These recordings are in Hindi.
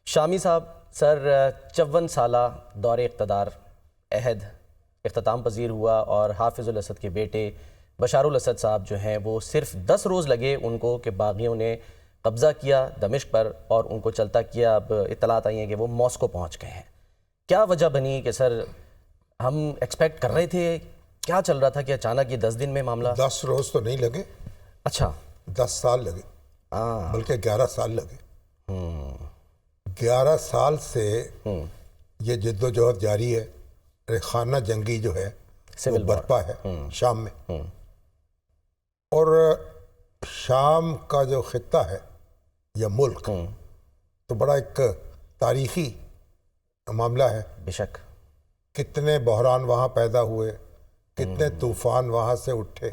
शामी साहब, सर 54 साला दौरे इक़्तिदार अहद इख्तिताम पजीर हुआ और हाफिज़ुल असद के बेटे बशारुल असद साहब जो हैं वो सिर्फ 10 रोज़ लगे उनको कि बागियों ने कब्ज़ा किया दमिश्क पर और उनको चलता किया। अब इत्तलात आई हैं कि वो मॉस्को पहुँच गए हैं। क्या वजह बनी कि सर हम एक्सपेक्ट कर रहे थे, क्या चल रहा था कि अचानक ये 10 दिन में मामला? 10 रोज़ तो नहीं लगे, अच्छा 10 साल लगे, बल्कि 11 साल लगे। 11 साल से ये जद्दोजहद जारी है। खाना जंगी जो है वो बर्पा है शाम में, और शाम का जो खित्ता है या मुल्क तो बड़ा एक तारीखी मामला है। बेशक कितने बहरान वहाँ पैदा हुए, कितने तूफान वहाँ से उठे,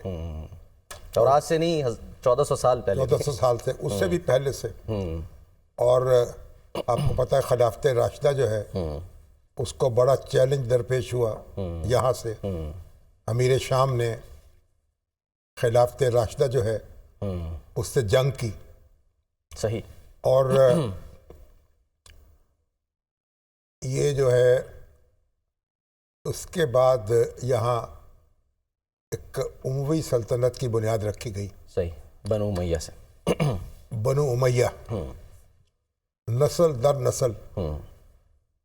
और आज से नहीं 1400 साल पहले, 1400 साल से, उससे भी पहले से। और आपको पता है खिलाफत राशिदा जो है उसको बड़ा चैलेंज दरपेश हुआ यहाँ से। अमीर शाम ने खिलाफत राशिदा जो है उससे जंग की। सही। और ये जो है उसके बाद यहाँ एक उमवी सल्तनत की बुनियाद रखी गई। सही, बनु उमैया से। बनु उमैया नस्ल दर नस्ल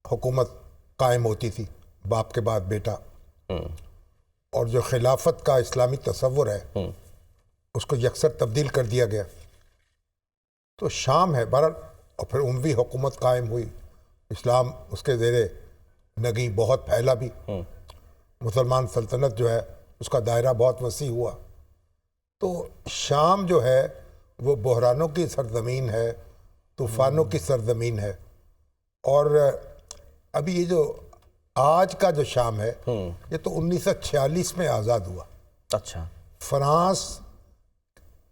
हुकूमत कायम होती थी, बाप के बाद बेटा। और जो खिलाफत का इस्लामी तसव्वुर है उसको यकसर तब्दील कर दिया गया। तो शाम है बहरहाल, और फिर उमवी हुकूमत कायम हुई, इस्लाम उसके ज़ेरे नगी बहुत फैला भी। मुसलमान सल्तनत जो है उसका दायरा बहुत वसी हुआ। तो शाम जो है वो बहरानों की सरजमीन है, तूफ़ानों की सरजमीन है। और अभी ये जो आज का जो शाम है ये तो 1946 में आज़ाद हुआ। अच्छा, फ्रांस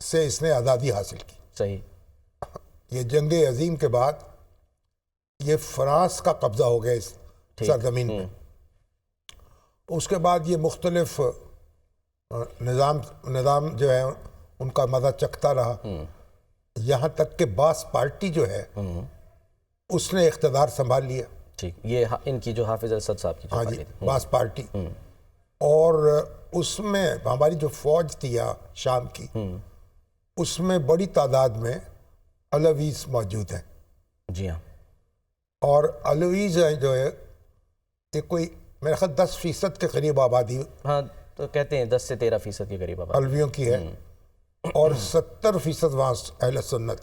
से इसने आज़ादी हासिल की। सही। ये जंग अजीम के बाद ये फ्रांस का कब्ज़ा हो गया इस सरजमीन में। उसके बाद ये मुख्तलिफ निज़ाम जो है उनका मज़ा चखता रहा, यहाँ तक कि बास पार्टी जो है उसने इख्तिदार संभाल लिया। ठीक, ये इनकी जो हाफिज़ असद साहब की, हाँ जी, बास पार्टी। और उसमें हमारी जो फौज थी यहाँ शाम की, उसमें बड़ी तादाद में अलवीज़ मौजूद हैं। जी हाँ। और अलवीज़ जो है ये कोई मेरे ख्याल 10% के करीब आबादी, हाँ, तो कहते हैं 10 से 13% के करीब आबादी अलवियों की है। और 70% वहाँ अहले सुन्नत,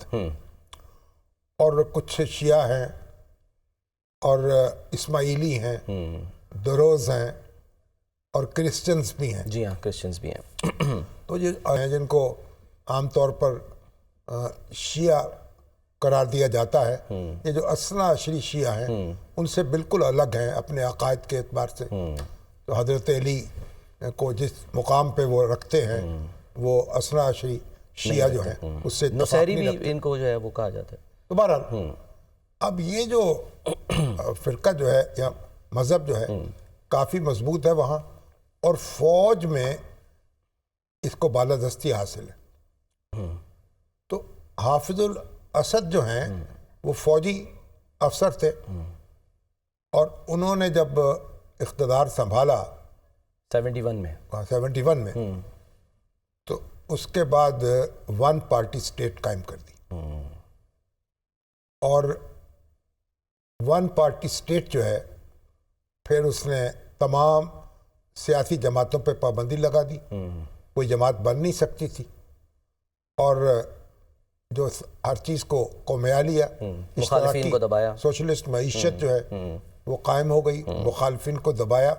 और कुछ शिया हैं और इस्माइली हैं, दरोज़ हैं और क्रिश्चियंस भी हैं। जी हाँ, क्रिश्चियंस भी हैं। तो ये हैं जिनको आमतौर पर शिया करार दिया जाता है। ये जो असना अशरी शिया हैं उनसे बिल्कुल अलग हैं अपने अकायद के एतबार से। तो हज़रत अली को जिस मुकाम पे वो रखते हैं वो असना अशरी शिया जो हैं उससे नुसैरी भी इनको जो है वो कहा जाता है। तो बहरहाल अब ये जो फ़िरका जो है या मज़हब जो है काफ़ी मजबूत है वहाँ, और फ़ौज में इसको बालादस्ती हासिल है। तो हाफिज़ुल असद जो हैं वो फ़ौजी अफसर थे, और उन्होंने जब इख्तिदार संभाला 71 में, 71 में, तो उसके बाद वन पार्टी स्टेट कायम कर दी। और वन पार्टी स्टेट जो है फिर उसने तमाम सियासी जमातों पे पाबंदी लगा दी। कोई जमात बन नहीं सकती थी, और जो हर चीज़ को कौमिया लिया, मुखालिफिन को दबाया। सोशलिस्ट मईशत जो है वो कायम हो गई, मुखालिफिन को दबाया।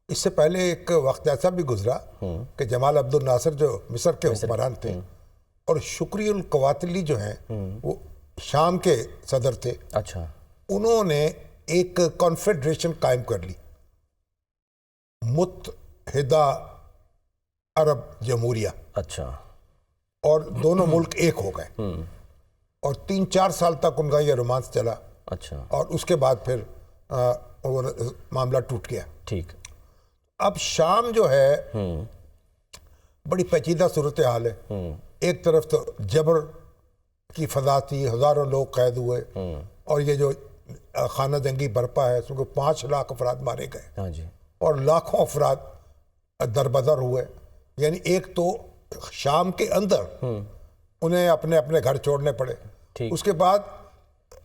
इससे पहले एक वक्त ऐसा भी गुजरा कि जमाल अब्दुल नासिर जो मिस्र के हुक्मरान थे और शुक्री उल कवातली जो हैं वो शाम के सदर थे। अच्छा, उन्होंने एक कॉन्फेडरेशन कायम कर ली, मुत्तहिदा अरब जमहूरिया। अच्छा, और दोनों मुल्क एक हो गए, और 3-4 साल तक उनका ये रोमांस चला। अच्छा, और उसके बाद फिर वो मामला टूट गया। ठीक। अब शाम जो है बड़ी पेचीदा सूरत हाल है। एक तरफ तो जबर की फजा थी, हज़ारों लोग कैद हुए, और ये जो खाना जंगी बरपा है उसमें 5 लाख अफराद मारे गए। हाँ जी। और लाखों अफराद दरबदर हुए। यानी एक तो शाम के अंदर उन्हें अपने अपने घर छोड़ने पड़े, उसके बाद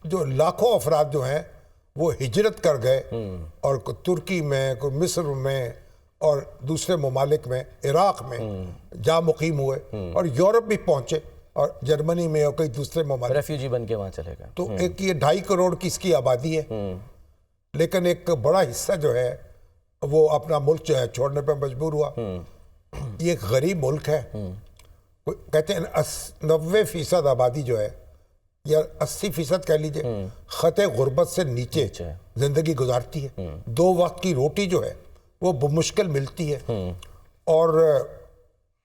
जो लाखों अफराद जो हैं वो हिजरत कर गए और तुर्की में, कोई मिस्र में और दूसरे ममालिक में, इराक़ में जा मुकीम हुए और यूरोप भी पहुँचे और जर्मनी में और कई दूसरे ममालिक, रेफ्यूजी बन के वहाँ चले गए। तो एक ये 2.5 करोड़ की इसकी आबादी है, लेकिन एक बड़ा हिस्सा जो है वो अपना मुल्क जो है छोड़ने पर मजबूर हुआ। ये एक गरीब मुल्क है, कहते हैं 90% आबादी जो है या 80% कह लीजिए खते गुर्बत से नीचे जिंदगी गुजारती है। 2 वक्त की रोटी जो है वो मुश्किल मिलती है और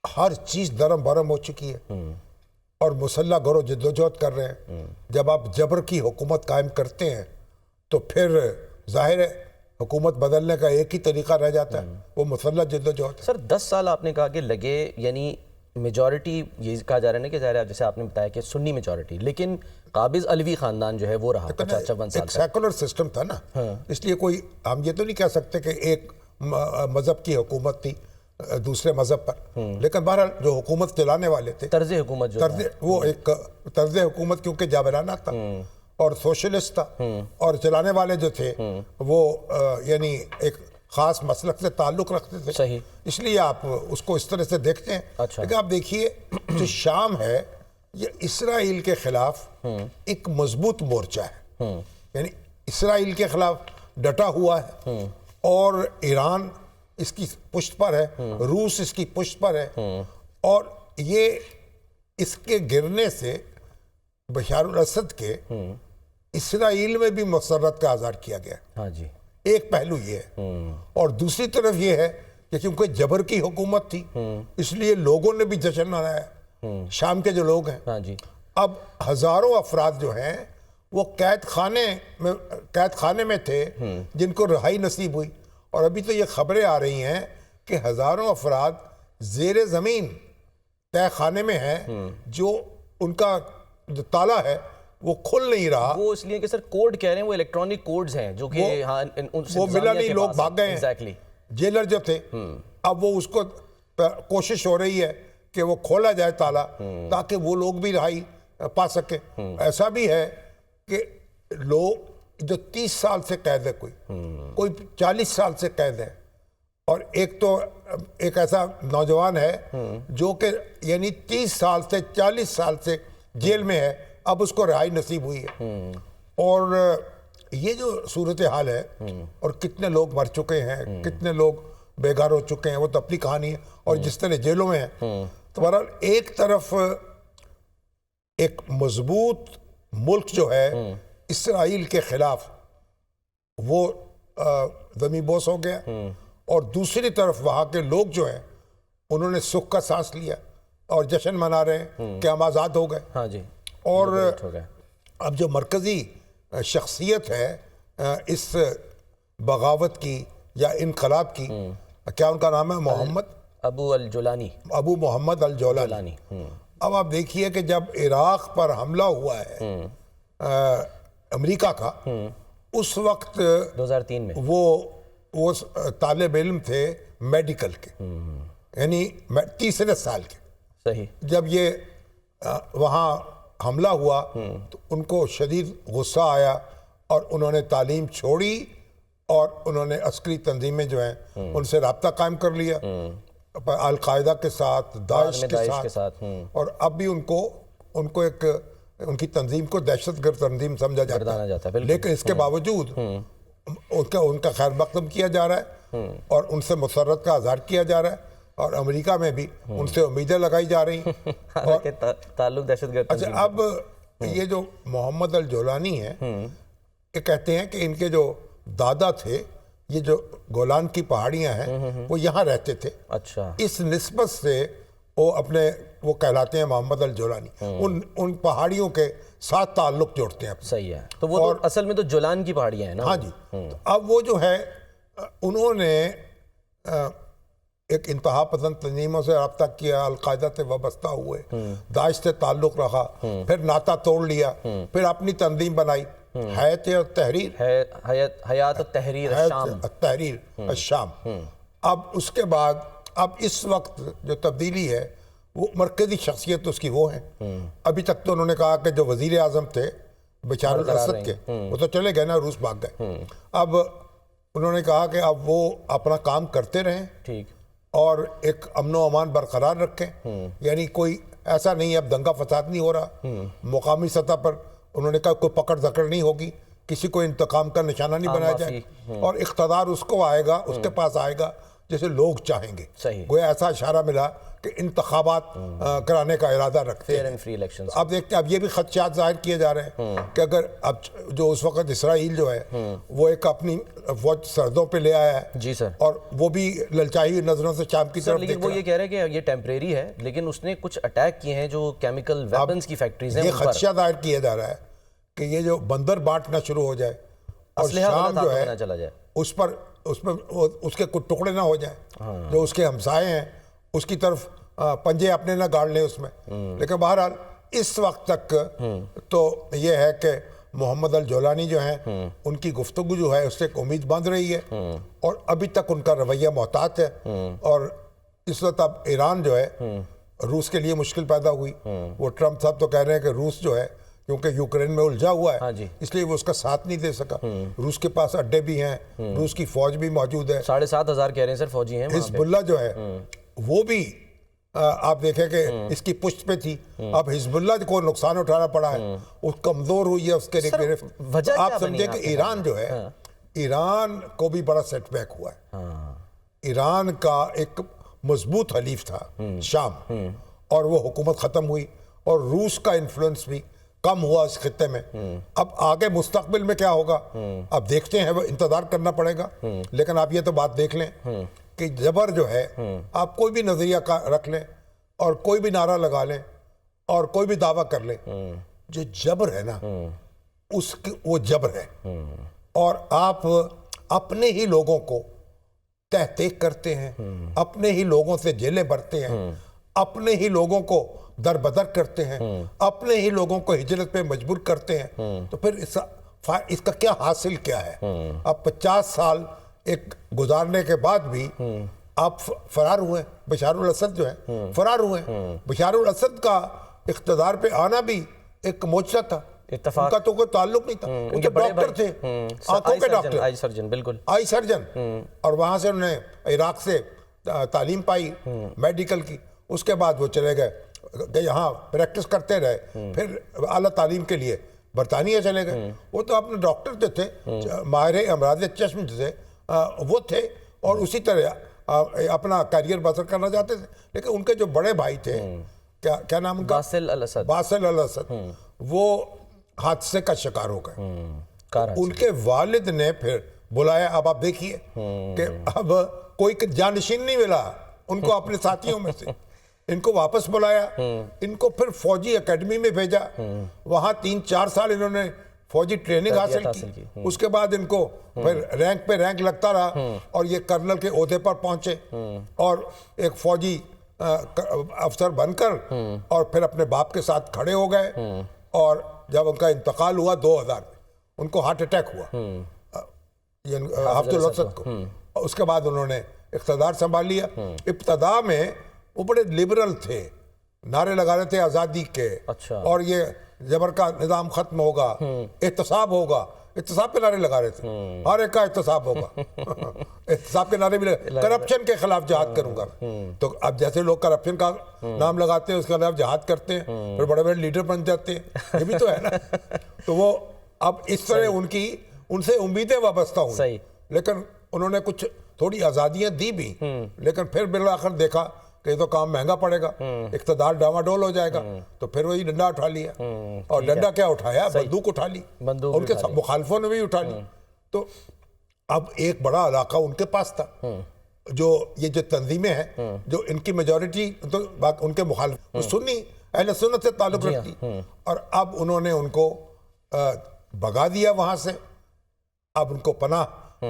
हर चीज़ दरम बरम हो चुकी है और मुसल्ला गरो जद्दोजहद कर रहे हैं। जब आप जबर की हुकूमत कायम करते हैं तो फिर जाहिर है हुकूमत बदलने का एक ही तरीका रह जाता है, वो मुसल्ला जद्दोजहद। सर 10 साल आपने कहा कि लगे, यानी मेजॉरिटी ये कहा जा रहा है ना कि ज़ाहिर जैसे आपने बताया कि सुन्नी मेजॉरिटी, लेकिन काबिज अलवी ख़ानदान जो है वो रहा 55 साल एक सेकुलर सिस्टम था ना। इसलिए कोई हम ये तो नहीं कह सकते कि एक मज़हब की हुकूमत थी दूसरे मज़हब पर, लेकिन बहरहाल जो हुकूमत चलाने वाले थे, तर्ज़ हुकूमत जो वो एक तर्ज़ हुकूमत क्योंकि जाबराना था और सोशलिस्ट था, और चलाने वाले जो थे वो यानी एक ख़ास मसलक से ताल्लुक़ रखते थे। सही, इसलिए आप उसको इस तरह से देखते हैं। अच्छा। लेकिन आप देखिए जो शाम है ये इसराइल के खिलाफ एक मजबूत मोर्चा है, यानी इसराइल के खिलाफ डटा हुआ है और ईरान इसकी पुष्ट पर है, रूस इसकी पुष्ट पर है, और ये इसके गिरने से बशार अल असद के इसराइल में भी मसरत का आज़ार किया गया। हाँ जी, एक पहलू ये है, और दूसरी तरफ ये है कि क्योंकि जबर की हुकूमत थी इसलिए लोगों ने भी जश्न मनाया, शाम के जो लोग हैं। हाँ जी, अब हजारों अफराद जो हैं वो कैद खाने में थे जिनको रिहाई नसीब हुई, और अभी तो ये खबरें आ रही हैं कि हजारों अफराद ज़ेरे ज़मीन तय खाने में हैं, जो उनका जो ताला है वो खुल नहीं रहा। वो इसलिए कि सर कोड कह रहे हैं, वो इलेक्ट्रॉनिक कोड्स हैं जो कि वो मिला नहीं, लोग भाग गए हैं। एग्जैक्टली, जेलर जो थे, अब वो उसको कोशिश हो रही है कि वो खोला जाए ताला ताकि वो लोग भी रिहाई पा सके। ऐसा भी है कि लोग जो 30 साल से कैद है, कोई 40 साल से कैद है, और एक ऐसा नौजवान है जो कि यानी 30 साल से 40 साल से जेल में है, अब उसको रिहाई नसीब हुई है। और ये जो सूरत हाल है और कितने लोग मर चुके हैं, कितने लोग बेघर हो चुके हैं, वो तो अपनी कहानी है, और जिस तरह जेलों में है, तो बहरहाल एक तरफ एक मजबूत मुल्क जो है इसराइल के खिलाफ वो ज़मींबोस हो गया, और दूसरी तरफ वहाँ के लोग जो हैं उन्होंने सुख का सांस लिया और जश्न मना रहे हैं कि हम आज़ाद हो गए। हाँ जी, और अब जो मरकज़ी शख्सियत है इस बगावत की या इनकलाब की, क्या उनका नाम है? अबू मोहम्मद अल जोलानी। अब आप देखिए कि जब इराक़ पर हमला हुआ है अमेरिका का, उस वक्त 2003 में वो तालिब इल्म थे मेडिकल के, यानी 3 साल के। सही, जब ये वहाँ हमला हुआ तो उनको शदीद गुस्सा आया और उन्होंने तालीम छोड़ी और उन्होंने अस्करी तंजीमें जो हैं उनसे रब्ता कायम कर लिया, अल-कायदा के साथ, दाइश के साथ, और अब भी उनको एक उनकी तंजीम को दहशतगर्द तंजीम समझा जाता है। लेकिन इसके बावजूद उनका खैर मकदम किया जा रहा है और उनसे मुसर्रत का आज़ार किया जा रहा है, और अमेरिका में भी उनसे उम्मीदें लगाई जा रही हैं और ताल्लुक दहशतगर्द। अच्छा, अब ये जो मोहम्मद अल जोलानी है, ये कहते हैं कि इनके जो दादा थे, ये जो गोलान की पहाड़ियां हैं वो यहाँ रहते थे। अच्छा, इस निस्बत से वो कहलाते हैं मोहम्मद अल जोलानी। उन पहाड़ियों के साथ ताल्लुक जोड़ते हैं। सही है, तो वो तो असल में तो जोलान की पहाड़ियां हैं ना। हाँ जी, तो अब वो जो है उन्होंने एक इंतहा पसंद तंजीमों से रब्ता किया, अलकायदा से वाबस्ता हुए, दाइश से ताल्लुक़ रखा, फिर नाता तोड़ लिया, फिर अपनी तंजीम बनाई, हयात तहरीर शाम। अब उसके बाद अब इस वक्त जो तब्दीली है वो मरकज़ी शख्सियत उसकी वो है। अभी तक तो उन्होंने कहा कि जो वज़ीर आज़म थे बशार अल-असद के, वो तो चले गए ना, रूस भाग गए। अब उन्होंने कहा कि अब वो अपना काम करते रहें, ठीक, और एक अमन व अमान बरकरार रखें, यानी कोई ऐसा नहीं, अब दंगा फसाद नहीं हो रहा मुकामी सतह पर। उन्होंने कहा कोई पकड़ दकड़ नहीं होगी, किसी को इंतकाम का निशाना नहीं बनाया जाए, और इख्तदार उसको आएगा, उसके पास आएगा जैसे लोग चाहेंगे। गोया ऐसा इशारा मिला कि इंतखाबात कराने का इरादा रखते हैं, फ्री इलेक्शन। अब देखते हैं, अब ये भी खदशात जाहिर किए जा रहे हैं कि अगर अब जो उस वक्त इसराइल जो है वो एक अपनी फौज सरहदों पे ले आया है, जी सर, और वो भी ललचाई हुई नजरों से शाम की तरफ, लेकिन वो ये कह रहे हैं कि ये टेम्परेरी है, लेकिन उसने कुछ अटैक किए हैं जो केमिकल वेपन्स की फैक्ट्रीज हैं। ये खदशा जाहिर किया जा रहा है कि ये जो बंदर बांटना शुरू हो जाए और शाम जो है चला जाए, उसमें उसके कुछ टुकड़े ना हो जाए, जो उसके हमसाए हैं उसकी तरफ पंजे अपने ना गाड़ लें उसमें। लेकिन बहरहाल इस वक्त तक तो ये है कि मोहम्मद अल जोलानी जो हैं उनकी गुफ्तगू जो है उससे एक उम्मीद बंध रही है, और अभी तक उनका रवैया मोहतात है। और इस वक्त अब ईरान जो है रूस के लिए मुश्किल पैदा हुई। वो ट्रम्प साहब तो कह रहे हैं कि रूस जो है क्योंकि यूक्रेन में उलझा हुआ है, इसलिए वो उसका साथ नहीं दे सका। रूस के पास अड्डे भी हैं, रूस की फौज भी मौजूद है, 7,500 कह रहे हैं सर फौजी हैं। हिजबुल्लाह जो है वो भी आप देखें कि इसकी पुष्ट पे थी। अब हिजबुल्लाह को नुकसान उठाना पड़ा है, वो कमजोर हुई है उसके वजह। आप समझे कि ईरान जो है, ईरान को भी बड़ा सेटबैक हुआ है। ईरान का एक मजबूत हलीफ था शाम, और वो हुकूमत खत्म हुई, और रूस का इन्फ्लुएंस भी कम हुआ इस खित्ते में। अब आगे मुस्तकबिल में क्या होगा अब देखते हैं, वो इंतजार करना पड़ेगा। लेकिन आप ये तो बात देख लें कि जबर जो है, आप कोई भी नजरिया का रख लें और कोई भी नारा लगा लें और कोई भी दावा कर लें, जो जबर है ना उसकी वो जबर है। और आप अपने ही लोगों को तहकीक करते हैं, अपने ही लोगों से जेलें भरते हैं, अपने ही लोगों को दरबदर करते हैं, अपने ही लोगों को हिजरत पे मजबूर करते हैं। तो फिर इसका क्या हासिल क्या है? अब 50 साल एक गुजारने के बाद भी आप फरार हुए। बशार अल-असद जो है फरार हुए। बशार अल-असद का इख्तिदार पे आना भी एक मोर्चा था, उनका तो कोई ताल्लुक नहीं था। उनके डॉक्टर थे, आंखों के डॉक्टर, आई सर्जन, बिल्कुल आई सर्जन, और वहां से उन्होंने इराक से तालीम पाई मेडिकल की। उसके बाद वो चले गए, यहाँ प्रैक्टिस करते रहे, फिर आला तालीम के लिए बरतानिया चले गए। वो तो अपने डॉक्टर जो थे, माहिर अमराज चश्म थे, वो थे, और उसी तरह अपना करियर बसर करना चाहते थे। लेकिन उनके जो बड़े भाई थे, क्या नाम उनका, बासिल अल-असद, वो हादसे का शिकार हो गए। उनके वालिद ने फिर बुलाया। अब आप देखिए कि अब कोई जानशीन नहीं मिला उनको अपने साथियों में से, इनको वापस बुलाया, इनको फिर फौजी एकेडमी में भेजा। वहां 3-4 साल इन्होंने फौजी ट्रेनिंग हासिल की। उसके बाद इनको फिर रैंक पे रैंक लगता रहा, और ये कर्नल के ओहदे पर पहुंचे, और एक फौजी अफसर बनकर और फिर अपने बाप के साथ खड़े हो गए। और जब उनका इंतकाल हुआ 2000 में, उनको हार्ट अटैक हुआ, हाफिजुल असद को। उसके बाद उन्होंने इख्तिदार संभाल लिया। इब्तदा में वो बड़े लिबरल थे, नारे लगा रहे थे आज़ादी के, अच्छा, और ये जबर का निज़ाम खत्म होगा, एहतसाब होगा, एहतसाब के नारे लगा रहे थे, हर एक का एहतसाब होगा। एहतसाब के नारे भी लगा, करप्शन के खिलाफ जहाद करूंगा। तो अब जैसे लोग करप्शन का नाम लगाते हैं, उसके खिलाफ जहाद करते हैं, फिर बड़े बड़े लीडर बन जाते हैं, ये भी तो है ना। तो वो अब इस तरह उनसे उम्मीदें वाबस्ता हुई, लेकिन उन्होंने कुछ थोड़ी आज़ादियाँ दी भी, लेकिन फिर बिल आखिर देखा कि ये तो काम महंगा पड़ेगा, इख्तिदार डामाडोल हो जाएगा, तो फिर वही डंडा उठा लिया। और डंडा क्या उठाया, बंदूक उठा ली, उनके मुखालिफों ने भी उठा ली। तो अब एक बड़ा इलाका उनके पास था, जो ये जो तंजीमें हैं, जो इनकी मेजॉरिटी तो उनके मुखालिफ सुन्नी अहले सुन्नत से ताल्लुक रखती, और अब उन्होंने उनको भगा दिया वहां से। अब उनको पनाह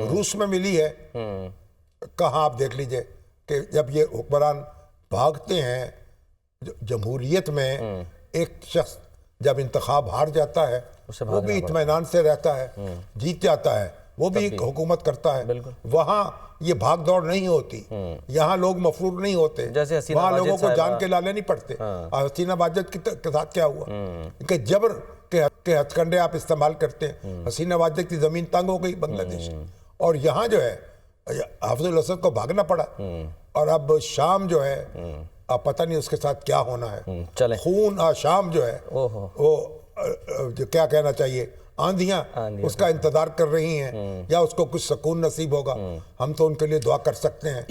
रूस में मिली है। कहाँ आप देख लीजिए, कि जब ये हुक्मरान भागते हैं जमहूरियत में, एक शख्स जब इंतखाब हार जाता है उससे वो भी इत्मीनान से रहता है, जीत जाता है, वो भी एक हुकूमत करता है। वहाँ ये भाग दौड़ नहीं होती, यहाँ लोग मफरूर नहीं होते, जैसे हसीना वहाँ वाजिद लोगों को साहिबा- जान के लाले नहीं पड़ते। हसीना वाजिद के साथ क्या हुआ कि जबर के हथकंडे आप इस्तेमाल करते हैं। हसीना वाजिद की जमीन तंग हो गई बांग्लादेश की, और यहाँ जो है हाफिजुल असद को भागना पड़ा, और अब शाम जो है अब पता नहीं उसके साथ क्या होना है। चलें। खून शाम जो है ओहो। वो जो क्या कहना चाहिए, आंधियां उसका इंतजार कर रही हैं, या उसको कुछ सुकून नसीब होगा। हम तो उनके लिए दुआ कर सकते हैं।